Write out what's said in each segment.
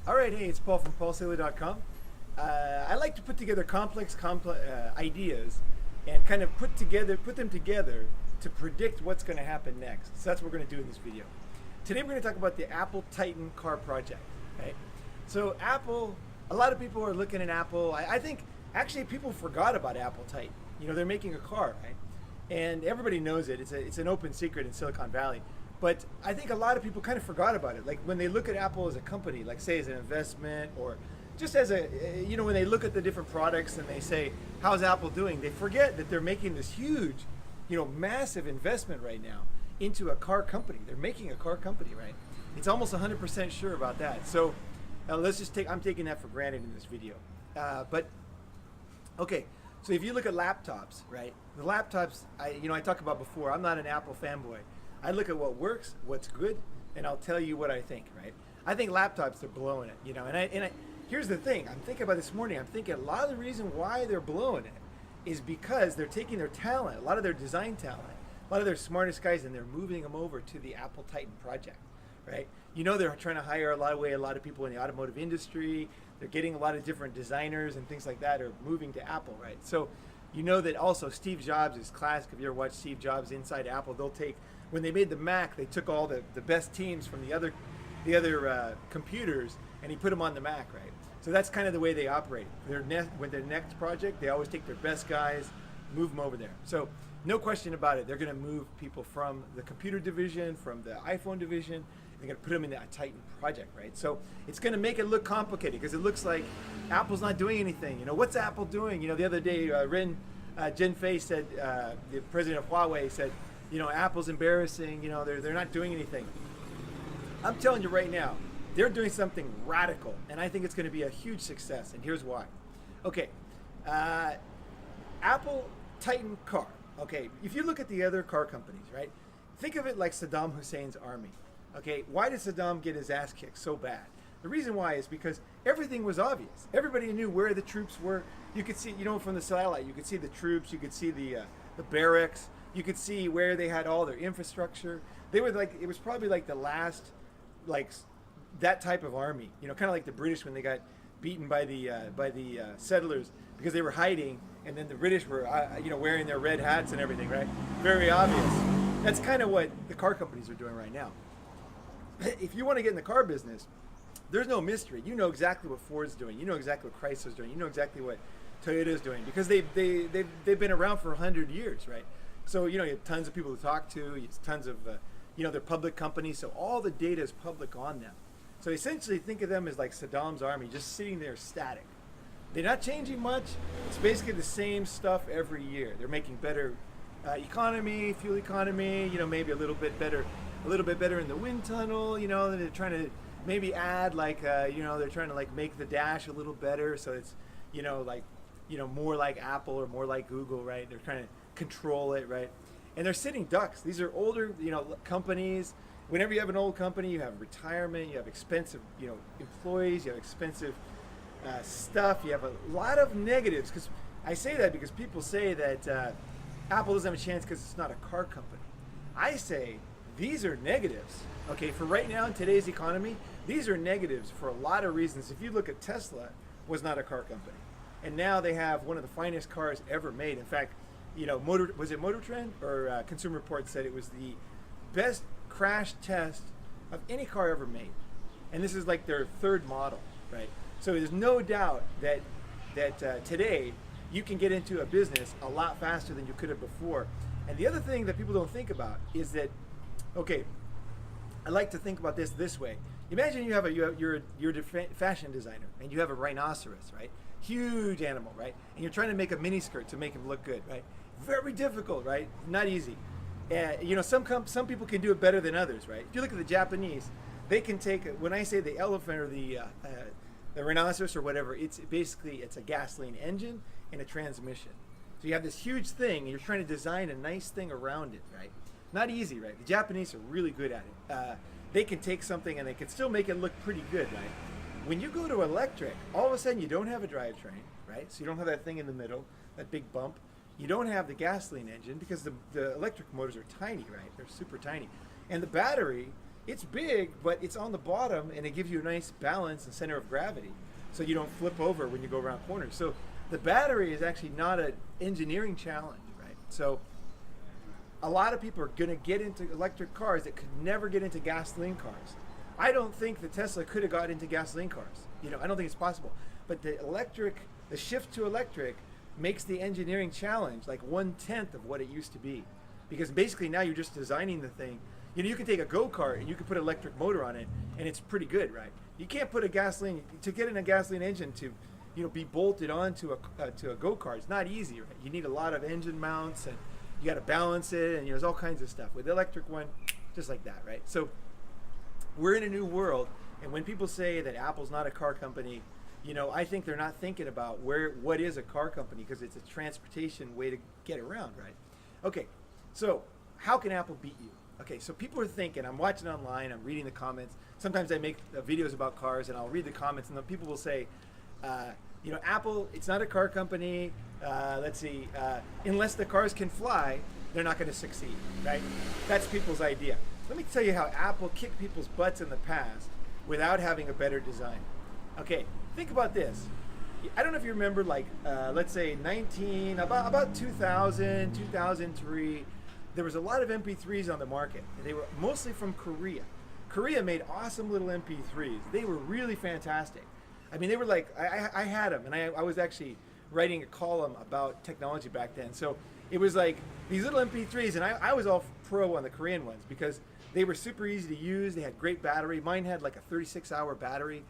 All right, hey, it's Paul from paulsailor.com. I like to put together complex ideas and kind of put them together to predict what's going to happen next. So that's what we're going to do in this video. Today we're going to talk about the Apple Titan car project. Okay, so Apple, a lot of people are looking at Apple. I think actually people forgot about Apple Titan. You know, they're making a car, right? And everybody knows it. It's an open secret in Silicon Valley. But I think a lot of people kind of forgot about it. Like when they look at Apple as a company, like say as an investment or just as a, you know, when they look at the different products and they say, how's Apple doing? They forget that they're making this huge, you know, massive investment right now into a car company. They're making a car company, right? It's almost 100% sure about that. So let's just I'm taking that for granted in this video. But okay, so if you look at laptops, right? The laptops, I talked about before, I'm not an Apple fanboy. I look at what works, what's good, and I'll tell you what I think, right? I think laptops are blowing it, you know, and here's the thing, I'm thinking about this morning, I'm thinking a lot of the reason why they're blowing it is because they're taking their talent, a lot of their design talent, a lot of their smartest guys, and they're moving them over to the Apple Titan project, right? You know, they're trying to hire a lot of people in the automotive industry, they're getting a lot of different designers and things like that are moving to Apple, right? So you know that also Steve Jobs is classic. If you ever watch Steve Jobs Inside Apple, when they made the Mac, they took all the best teams from the other computers and he put them on the Mac, right? So that's kind of the way they operate. With their next project, they always take their best guys, move them over there. So no question about it, they're going to move people from the computer division, from the iPhone division, they're going to put them in that Titan project, right? So it's going to make it look complicated because it looks like Apple's not doing anything. You know, what's Apple doing? You know, the other day, Jen Fei said, the president of Huawei said, you know, Apple's embarrassing, you know, they're not doing anything. I'm telling you right now, they're doing something radical, and I think it's going to be a huge success, and here's why. Okay, Apple Titan car. Okay, if you look at the other car companies, right, think of it like Saddam Hussein's army. Okay, why did Saddam get his ass kicked so bad? The reason why is because everything was obvious. Everybody knew where the troops were. You could see, you know, from the satellite, you could see the troops, you could see the barracks, you could see where they had all their infrastructure. They were like, it was probably like the last, like that type of army, you know, kind of like the British when they got beaten by the settlers because they were hiding, and then the British were, you know, wearing their red hats and everything, right? Very obvious. That's kind of what the car companies are doing right now. If you want to get in the car business, there's no mystery. You know exactly what Ford's doing. You know exactly what Chrysler's doing. You know exactly what Toyota's doing because they've been around for 100 years, right? So, you know, you have tons of people to talk to, you have tons of, you know, they're public companies, so all the data is public on them. So essentially think of them as like Saddam's army, just sitting there static. They're not changing much. It's basically the same stuff every year. They're making better economy, fuel economy, you know, maybe a little bit better in the wind tunnel, you know, they're trying to maybe add like, you know, they're trying to like make the dash a little better so it's, you know, like, you know, more like Apple or more like Google, right? They're trying to control it, right? And they're sitting ducks. These are older, you know, companies. Whenever you have an old company, you have retirement, you have expensive, you know, employees, you have expensive stuff, you have a lot of negatives. Because I say that because people say that Apple doesn't have a chance because it's not a car company. I say these are negatives. Okay, for right now in today's economy, these are negatives for a lot of reasons. If you look at Tesla, was not a car company, and now they have one of the finest cars ever made. In fact, you know, was it Motor Trend or Consumer Reports said it was the best crash test of any car ever made, and this is like their third model, right? So there's no doubt that today you can get into a business a lot faster than you could have before. And the other thing that people don't think about is that, okay, I like to think about this way. Imagine you're a fashion designer and you have a rhinoceros, right? Huge animal, right? And you're trying to make a mini skirt to make him look good, right? Very difficult, right? Not easy. You know, some people can do it better than others, right? If you look at the Japanese, they can take, when I say the elephant or the rhinoceros or whatever, it's a gasoline engine and a transmission. So you have this huge thing and you're trying to design a nice thing around it, right? Not easy, right? The Japanese are really good at it. They can take something and they can still make it look pretty good, right? When you go to electric, all of a sudden you don't have a drivetrain, right? So you don't have that thing in the middle, that big bump. You don't have the gasoline engine because the electric motors are tiny, right? They're super tiny. And the battery It's big, but it's on the bottom, and it gives you a nice balance and center of gravity, so you don't flip over when you go around corners. So the battery is actually not an engineering challenge, right? So a lot of people are going to get into electric cars that could never get into gasoline cars. I don't think the Tesla could have got into gasoline cars. I don't think it's possible. But the shift to electric makes the engineering challenge like 1/10 of what it used to be. Because basically now you're just designing the thing. You can take a go-kart and you can put an electric motor on it, and it's pretty good, right? You can't put to get in a gasoline engine to, be bolted onto a go-kart. It's not easy, right? You need a lot of engine mounts, and you got to balance it, and there's all kinds of stuff. With the electric one, just like that, right? So we're in a new world, and when people say that Apple's not a car company, I think they're not thinking about what is a car company, because it's a transportation way to get around, right? Okay, so how can Apple beat you? Okay, so people are thinking, I'm watching online, I'm reading the comments. Sometimes I make videos about cars, and I'll read the comments, and then people will say, Apple, it's not a car company. Unless the cars can fly, they're not going to succeed, right? That's people's idea. Let me tell you how Apple kicked people's butts in the past without having a better design. Okay, think about this. I don't know if you remember, let's say about 2000, 2003, there was a lot of MP3s on the market. They were mostly from Korea. Korea made awesome little MP3s. They were really fantastic. I mean, they were like, I had them, and I was actually writing a column about technology back then. So it was like these little MP3s, and I was all pro on the Korean ones because they were super easy to use. They had great battery. Mine had like a 36-hour battery.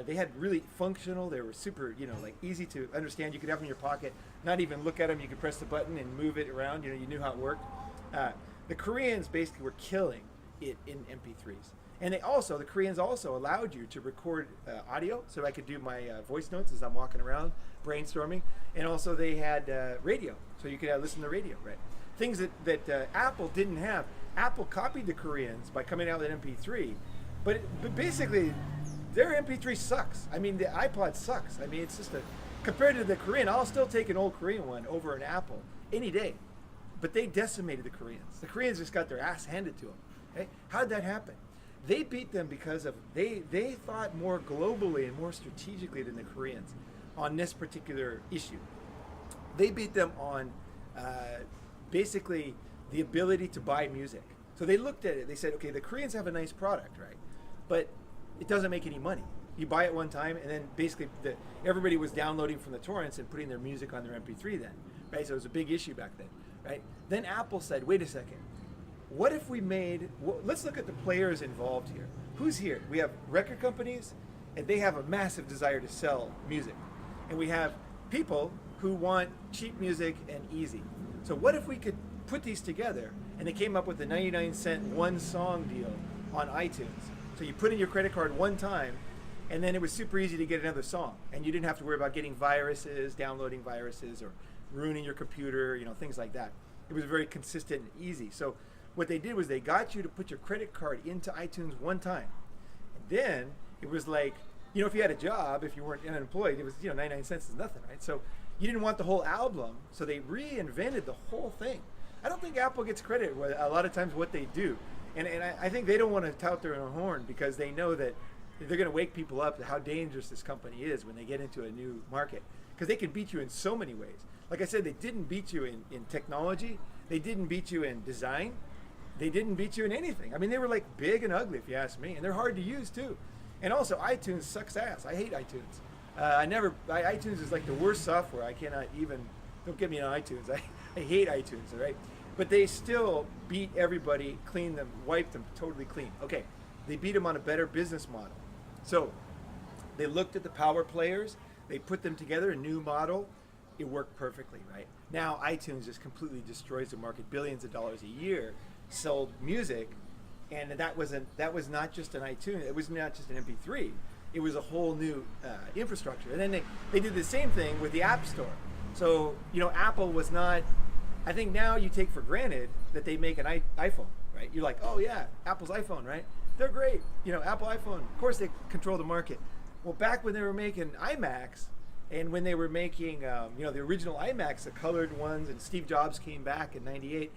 They had really functional. They were super, easy to understand. You could have them in your pocket, not even look at them. You could press the button and move it around. You knew how it worked. The Koreans basically were killing it in MP3s. And the Koreans also allowed you to record audio, so I could do my voice notes as I'm walking around, brainstorming. And also they had radio, so you could listen to radio, right? Things that Apple didn't have. Apple copied the Koreans by coming out with an MP3, but basically their MP3 sucks. I mean, the iPod sucks. I mean, it's just compared to the Korean, I'll still take an old Korean one over an Apple any day. But they decimated the Koreans. The Koreans just got their ass handed to them. Okay? How did that happen? They beat them because they thought more globally and more strategically than the Koreans on this particular issue. They beat them on basically the ability to buy music. So they looked at it. They said, okay, the Koreans have a nice product, right? But it doesn't make any money. You buy it one time, and then basically everybody was downloading from the torrents and putting their music on their MP3 then, right? So it was a big issue back then, right? Then Apple said, wait a second. What if we let's look at the players involved here. Who's here? We have record companies, and they have a massive desire to sell music. And we have people who want cheap music and easy. So what if we could put these together, and they came up with a 99-cent one song deal on iTunes. So you put in your credit card one time, and then it was super easy to get another song. And you didn't have to worry about getting viruses, downloading viruses, or ruining your computer, things like that. It was very consistent and easy. So what they did was they got you to put your credit card into iTunes one time. And then it was like, if you had a job, if you weren't unemployed, it was, 99 cents is nothing, right? So you didn't want the whole album, so they reinvented the whole thing. I don't think Apple gets credit a lot of times what they do. And I think they don't want to tout their own horn because they know that they're going to wake people up to how dangerous this company is when they get into a new market. Because they can beat you in so many ways. Like I said, they didn't beat you in technology. They didn't beat you in design. They didn't beat you in anything. I mean, they were like big and ugly, if you ask me. And they're hard to use, too. And also, iTunes sucks ass. I hate iTunes. iTunes is like the worst software. I cannot even, don't get me on iTunes. I hate iTunes, all right? But they still beat everybody, cleaned them, wiped them totally clean. Okay, they beat them on a better business model. So they looked at the power players. They put them together, a new model. It worked perfectly, right? Now iTunes just completely destroys the market, billions of dollars a year, sold music, and that was not just an iTunes. It was not just an MP3. It was a whole new infrastructure. And then they did the same thing with the App Store. So Apple was not. I think now you take for granted that they make an iPhone, right? You're like, oh yeah, Apple's iPhone, right? They're great. Apple iPhone. Of course they control the market. Well, back when they were making iMacs, and when they were making, the original iMacs, the colored ones, and Steve Jobs came back in '98.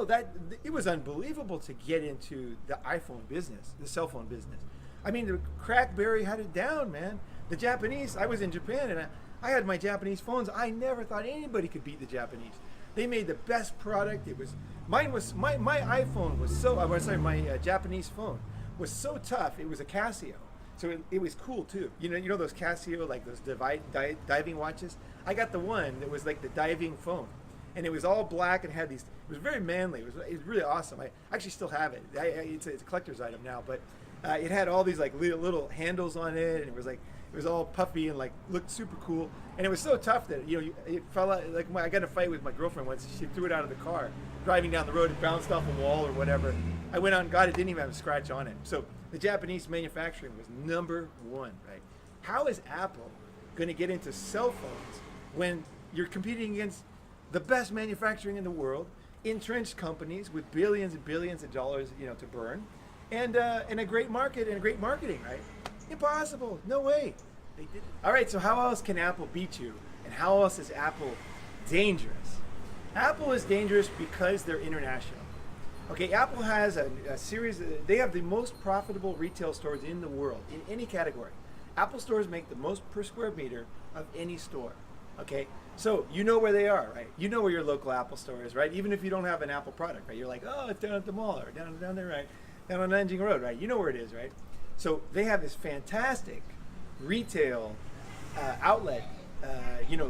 that it was unbelievable to get into the iPhone business, the cell phone business. I mean, the Crackberry had it down, man. The Japanese, I was in Japan and I had my Japanese phones. I never thought anybody could beat the Japanese. They made the best product. My iPhone was so, I'm sorry, my Japanese phone was so tough. It was a Casio. So it was cool too. You know those Casio, like those diving watches? I got the one that was like the diving phone. And it was all black and had these, it was very manly. It was really awesome. I actually still have it. It's a collector's item now, but it had all these like little handles on it, and it was all puffy and like looked super cool. And it was so tough that it fell out. Like I got in a fight with my girlfriend once. She threw it out of the car, driving down the road. It bounced off a wall or whatever. I went out and got it. Didn't even have a scratch on it. So the Japanese manufacturing was number one, right? How is Apple going to get into cell phones when you're competing against the best manufacturing in the world, entrenched companies with billions and billions of dollars, to burn, and a great market and a great marketing, right? Impossible. No way. They did it. All right. So how else can Apple beat you? And how else is Apple dangerous? Apple is dangerous because they're international. Okay. Apple has a series. They have the most profitable retail stores in the world in any category. Apple stores make the most per square meter of any store. Okay. So you know where they are, right? You know where your local Apple store is, right? Even if you don't have an Apple product, right? You're like, oh, it's down at the mall or down there, right? Down on Nanjing Road, right? You know where it is, right? So they have this fantastic retail outlet,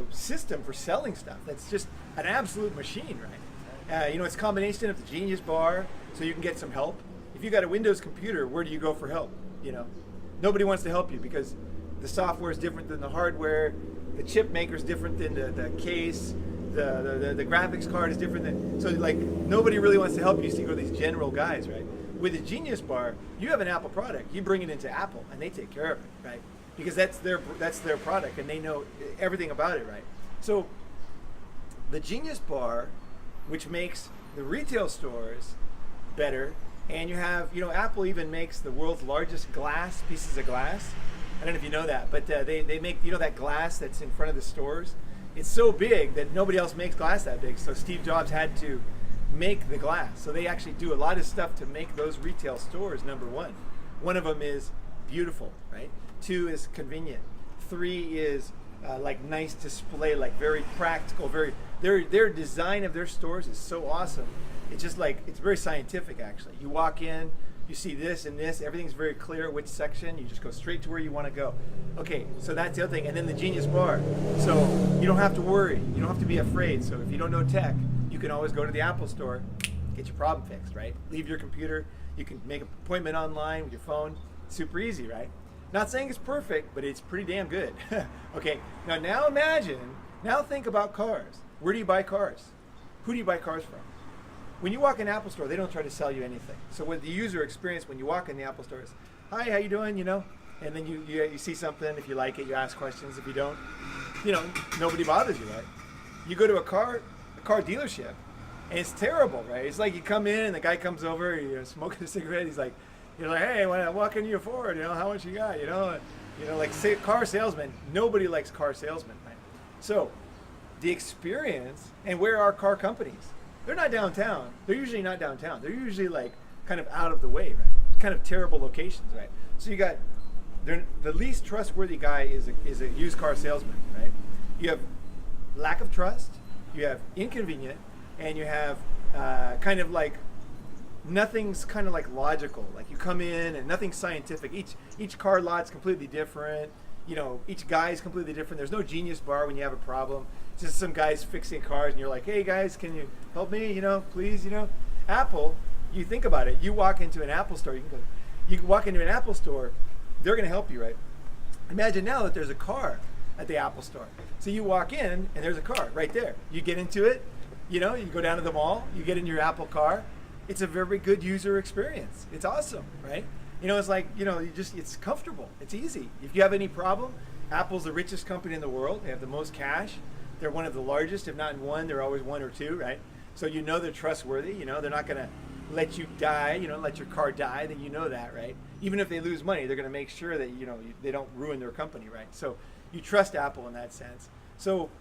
system for selling stuff. That's just an absolute machine, right? It's a combination of the Genius Bar, so you can get some help. If you got a Windows computer, where do you go for help? Nobody wants to help you because the software is different than the hardware. The chip maker is different than the case. The graphics card is different than, so like nobody really wants to help you. So you go to these general guys, right? With the Genius Bar, you have an Apple product. You bring it into Apple, and they take care of it, right? Because that's their product, and they know everything about it, right? So the Genius Bar, which makes the retail stores better, and you have, Apple even makes the world's largest pieces of glass. I don't know if you know that, but they make, that glass that's in front of the stores. It's so big that nobody else makes glass that big. So Steve Jobs had to make the glass. So they actually do a lot of stuff to make those retail stores, number one. One of them is beautiful, right? 2 is convenient. 3 is like nice display, like very practical, their design of their stores is so awesome. It's just like, it's very scientific actually. You walk in, you see this and this, everything's very clear which section, you just go straight to where you want to go. Okay, so that's the other thing. And then the Genius Bar. So you don't have to worry, you don't have to be afraid. So if you don't know tech, you can always go to the Apple store, get your problem fixed, right? Leave your computer, you can make an appointment online with your phone, super easy, right? Not saying it's perfect, but it's pretty damn good. Okay, now think about cars. Where do you buy cars? Who do you buy cars from? When you walk in an Apple store, they don't try to sell you anything. So with the user experience, when you walk in the Apple store, it's, hi, how you doing, And then you see something, if you like it, you ask questions. If you don't, nobody bothers you, right? You go to a car dealership, and it's terrible, right? It's like you come in, and the guy comes over, you're smoking a cigarette, you're like, hey, what can you afford, how much you got, like say, car salesman, nobody likes car salesmen, right? So the experience, and where are car companies? They're not downtown. They're usually not downtown. They're usually like kind of out of the way, right? Kind of terrible locations, right? So you got, the least trustworthy guy is a used car salesman, right? You have lack of trust, you have inconvenient, and you have kind of like, nothing's kind of like logical. Like you come in and nothing's scientific. Each car lot's completely different. Each guy is completely different. There's no Genius Bar when you have a problem. It's just some guys fixing cars, and you're like, hey guys, can you help me? Please, Apple, you think about it. You walk into an Apple store, you walk into an Apple store, they're going to help you, right? Imagine now that there's a car at the Apple store. So you walk in, and there's a car right there. You get into it, you go down to the mall, you get in your Apple car. It's a very good user experience. It's awesome, right? It's like, it's comfortable. It's easy. If you have any problem, Apple's the richest company in the world. They have the most cash. They're one of the largest. If not in one, they're always 1 or 2, right? So they're trustworthy. They're not going to let you die, let your car die. Then that, right? Even if they lose money, they're going to make sure that, they don't ruin their company, right? So you trust Apple in that sense. So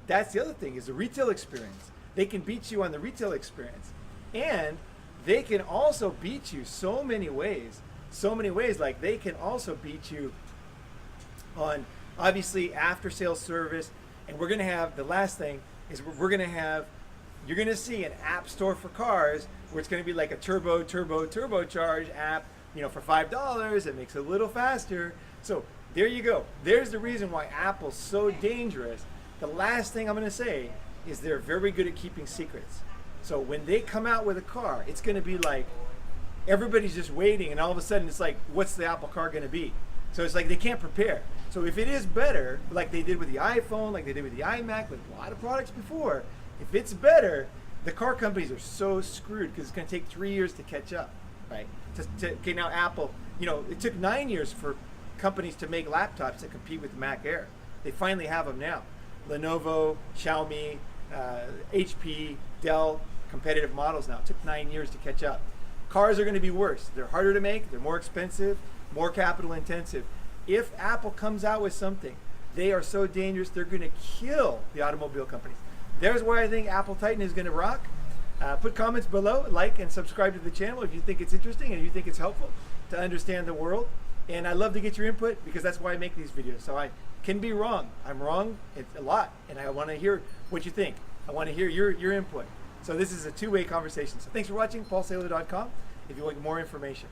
that's the other thing is the retail experience. They can beat you on the retail experience. And they can also beat you so many ways. So many ways. Like they can also beat you on obviously after sales service. And we're going to have, the last thing is we're going to have, you're going to see an app store for cars where it's going to be like a turbocharge app, you know, for $5. It makes it a little faster. So there you go. There's the reason why Apple's so dangerous. The last thing I'm going to say is they're very good at keeping secrets. So when they come out with a car, it's going to be like everybody's just waiting, and all of a sudden it's like, what's the Apple car going to be? So it's like they can't prepare. So if it is better, like they did with the iPhone, like they did with the iMac, with a lot of products before, if it's better, the car companies are so screwed because it's going to take 3 years to catch up, right? Okay, now Apple, you know, it took 9 years for companies to make laptops to compete with the Mac Air. They finally have them now. Lenovo, Xiaomi, HP, Dell, competitive models now. It took 9 years to catch up. Cars are going to be worse. They're harder to make. They're more expensive, more capital intensive. If Apple comes out with something, they are so dangerous, they're going to kill the automobile companies. There's where I think Apple Titan is going to rock. Put comments below, like and subscribe to the channel if you think it's interesting and you think it's helpful to understand the world. And I love to get your input because that's why I make these videos. So I can be wrong. I'm wrong a lot, and I want to hear what you think. I want to hear your input. So this is a two-way conversation. So thanks for watching, paulsailor.com, if you want more information.